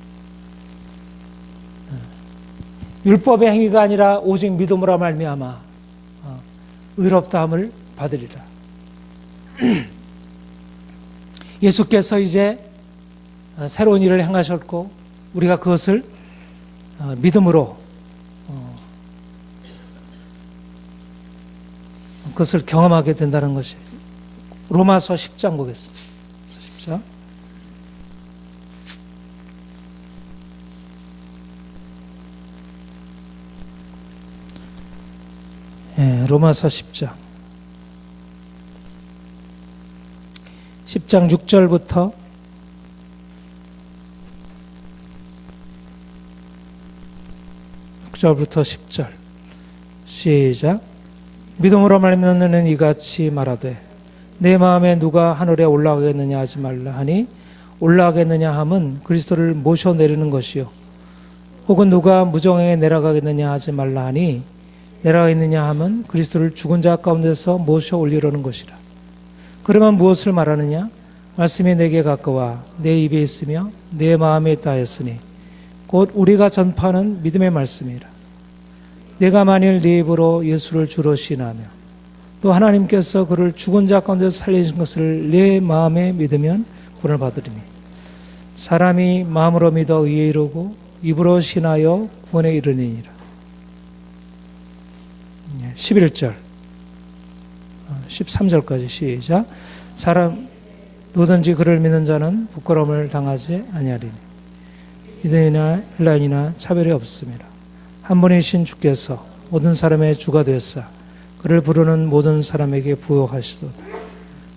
율법의 행위가 아니라 오직 믿음으로 말미암아 의롭다함을 받으리라. 예수께서 이제 새로운 일을 행하셨고 우리가 그것을 믿음으로 그것을 경험하게 된다는 것이 로마서 10장 보겠습니다. 10장. 로마서 10장 6절부터 10절 시작. 믿음으로 말미암아 너는 이같이 말하되 내 마음에 누가 하늘에 올라가겠느냐 하지 말라 하니 올라가겠느냐 함은 그리스도를 모셔 내리는 것이요 혹은 누가 무정에 내려가겠느냐 하지 말라 하니 내려가겠느냐 함은 그리스도를 죽은 자 가운데서 모셔 올리려는 것이라. 그러면 무엇을 말하느냐? 말씀이 내게 가까워 내 입에 있으며 내 마음에 있다 했으니 곧 우리가 전파하는 믿음의 말씀이라. 내가 만일 네 입으로 예수를 주로 시인하며 또 하나님께서 그를 죽은 자 가운데서 살리신 것을 내 마음에 믿으면 구원을 받으리니 사람이 마음으로 믿어 의에 이르고 입으로 신하여 구원에 이르느니라. 11절 13절까지 시작. 사람 누구든지 그를 믿는 자는 부끄러움을 당하지 아니하리니 유대인이나 헬라인이나 차별이 없습니다. 한 분이신 주께서 모든 사람의 주가 되었사 그를 부르는 모든 사람에게 부여하시도다.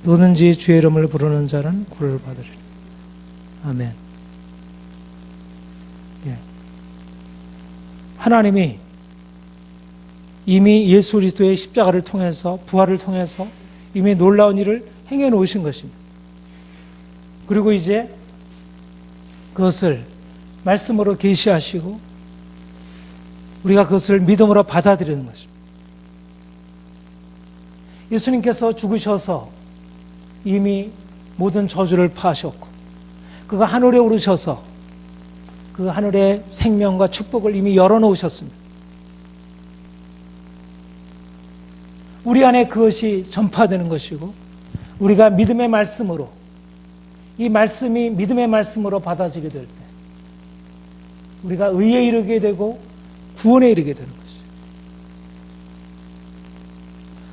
누구든지 주의 이름을 부르는 자는 구원을 받으리니. 아멘. 예. 하나님이 이미 예수 그리스도의 십자가를 통해서 부활을 통해서 이미 놀라운 일을 행해 놓으신 것입니다. 그리고 이제 그것을 말씀으로 계시하시고 우리가 그것을 믿음으로 받아들이는 것입니다. 예수님께서 죽으셔서 이미 모든 저주를 파하셨고 그가 하늘에 오르셔서 그 하늘의 생명과 축복을 이미 열어놓으셨습니다. 우리 안에 그것이 전파되는 것이고 우리가 믿음의 말씀으로 이 말씀이 믿음의 말씀으로 받아지게 될 때 우리가 의에 이르게 되고 구원에 이르게 되는 것이죠.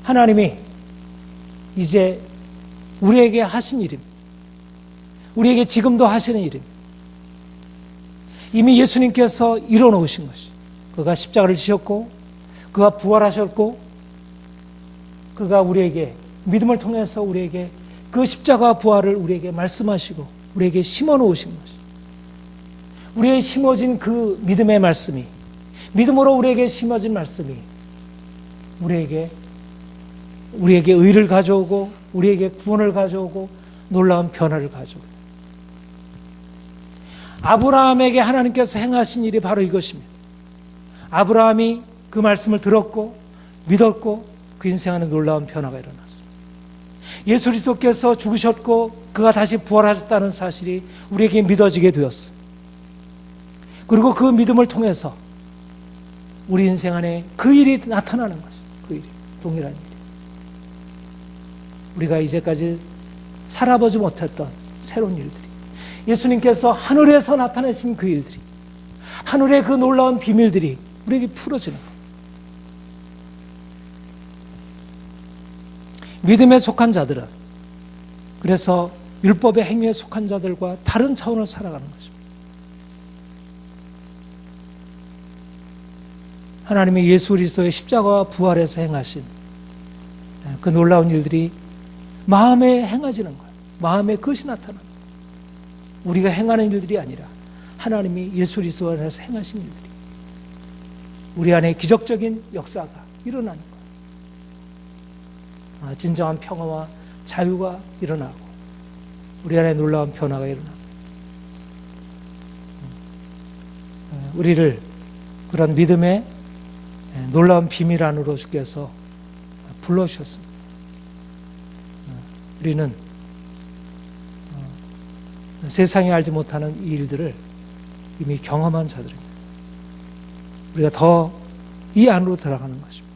하나님이 이제 우리에게 하신 일입니다. 우리에게 지금도 하시는 일입니다. 이미 예수님께서 이뤄놓으신 것이죠. 그가 십자가를 지셨고 그가 부활하셨고 그가 우리에게 믿음을 통해서 우리에게 그 십자가 부활을 우리에게 말씀하시고 우리에게 심어 놓으신 것이죠. 우리에게 심어진 그 믿음의 말씀이 믿음으로 우리에게 심어진 말씀이 우리에게 의를 가져오고 우리에게 구원을 가져오고 놀라운 변화를 가져오고 아브라함에게 하나님께서 행하신 일이 바로 이것입니다. 아브라함이 그 말씀을 들었고 믿었고 그 인생 안에 놀라운 변화가 일어났습니다. 예수 그리스도께서 죽으셨고 그가 다시 부활하셨다는 사실이 우리에게 믿어지게 되었어요. 그리고 그 믿음을 통해서 우리 인생 안에 그 일이 나타나는 것이죠. 그 일이 동일한 일이. 우리가 이제까지 살아보지 못했던 새로운 일들이, 예수님께서 하늘에서 나타내신 그 일들이, 하늘의 그 놀라운 비밀들이 우리에게 풀어지는 것. 믿음에 속한 자들은 그래서 율법의 행위에 속한 자들과 다른 차원을 살아가는 것입니다. 하나님의 예수 그리스도의 십자가와 부활에서 행하신 그 놀라운 일들이 마음에 행해지는 거예요. 마음에 그것이 나타나는 거예요. 우리가 행하는 일들이 아니라 하나님이 예수 그리스도 안에서 행하신 일들이 우리 안에 기적적인 역사가 일어나는 거예요. 진정한 평화와 자유가 일어나고 우리 안에 놀라운 변화가 일어나고 우리를 그런 믿음의 놀라운 비밀 안으로 주께서 불러주셨습니다. 우리는 세상이 알지 못하는 이 일들을 이미 경험한 자들입니다. 우리가 더 이 안으로 들어가는 것입니다.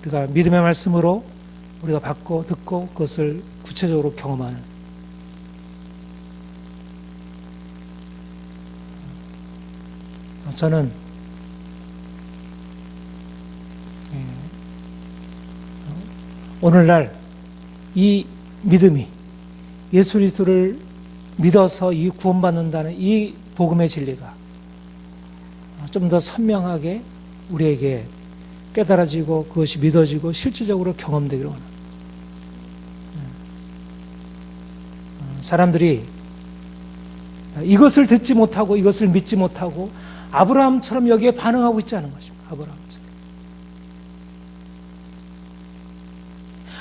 우리가 믿음의 말씀으로 우리가 받고 듣고 그것을 구체적으로 경험하는, 저는 오늘날 이 믿음이 예수 그리스도를 믿어서 이 구원받는다는 이 복음의 진리가 좀 더 선명하게 우리에게 깨달아지고 그것이 믿어지고 실질적으로 경험되기를 원합니다. 사람들이 이것을 듣지 못하고 이것을 믿지 못하고 아브라함처럼 여기에 반응하고 있지 않은 것입니다.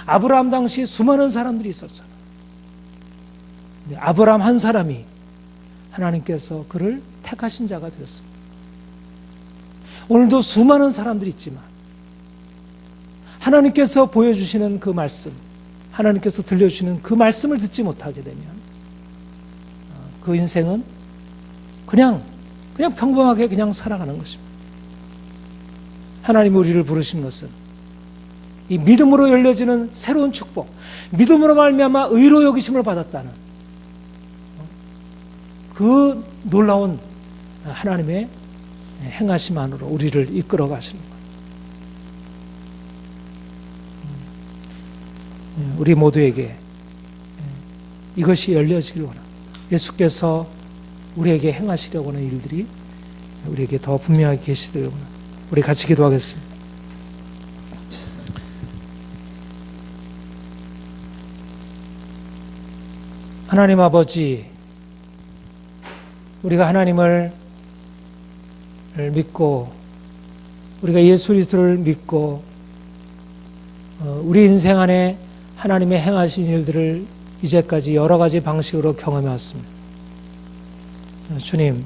아브라함 당시 수많은 사람들이 있었잖아요. 아브라함 한 사람이 하나님께서 그를 택하신 자가 되었습니다. 오늘도 수많은 사람들이 있지만 하나님께서 보여주시는 그 말씀, 하나님께서 들려주시는 그 말씀을 듣지 못하게 되면 그 인생은 그냥 평범하게 그냥 살아가는 것입니다. 하나님이 우리를 부르신 것은 이 믿음으로 열려지는 새로운 축복, 믿음으로 말미암아 의로 여기심을 받았다는 그 놀라운 하나님의 행하심 안으로 우리를 이끌어 가시는 거예요. 우리 모두에게 이것이 열려지길 원합니다. 예수께서 우리에게 행하시려고 하는 일들이 우리에게 더 분명하게 계시기를 원합니다. 우리 같이 기도하겠습니다. 하나님 아버지, 우리가 하나님을 믿고 우리가 예수 그리스도를 믿고 우리 인생 안에 하나님의 행하신 일들을 이제까지 여러 가지 방식으로 경험해 왔습니다. 주님,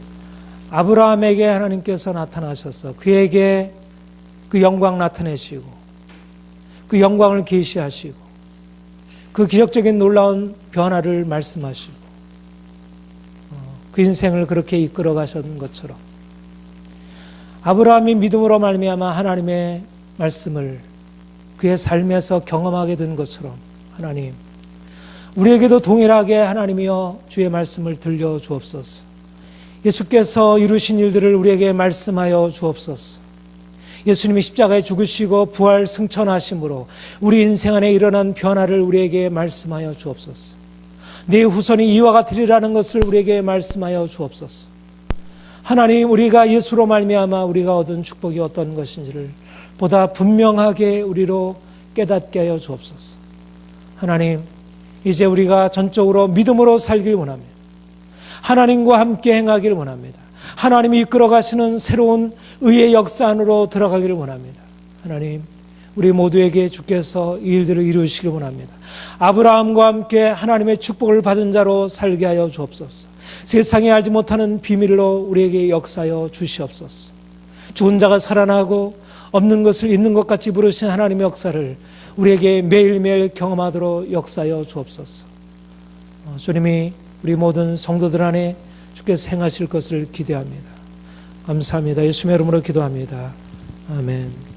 아브라함에게 하나님께서 나타나셔서 그에게 그 영광 나타내시고 그 영광을 계시하시고 그 기적적인 놀라운 변화를 말씀하시고 그 인생을 그렇게 이끌어 가신 것처럼 아브라함이 믿음으로 말미암아 하나님의 말씀을 그의 삶에서 경험하게 된 것처럼 하나님, 우리에게도 동일하게 하나님이여 주의 말씀을 들려 주옵소서. 예수께서 이루신 일들을 우리에게 말씀하여 주옵소서. 예수님이 십자가에 죽으시고 부활 승천하심으로 우리 인생 안에 일어난 변화를 우리에게 말씀하여 주옵소서. 내 후손이 이와 같으리라는 것을 우리에게 말씀하여 주옵소서. 하나님, 우리가 예수로 말미암아 우리가 얻은 축복이 어떤 것인지를 보다 분명하게 우리로 깨닫게 하여 주옵소서. 하나님, 이제 우리가 전적으로 믿음으로 살길 원합니다. 하나님과 함께 행하길 원합니다. 하나님이 이끌어 가시는 새로운 의의 역사 안으로 들어가기를 원합니다. 하나님, 우리 모두에게 주께서 이 일들을 이루시길 원합니다. 아브라함과 함께 하나님의 축복을 받은 자로 살게 하여 주옵소서. 세상에 알지 못하는 비밀로 우리에게 역사하여 주시옵소서. 죽은 자가 살아나고 없는 것을 있는 것 같이 부르신 하나님의 역사를 우리에게 매일매일 경험하도록 역사하여 주옵소서. 주님이 우리 모든 성도들 안에 주께서 행하실 것을 기대합니다. 감사합니다. 예수님의 이름으로 기도합니다. 아멘.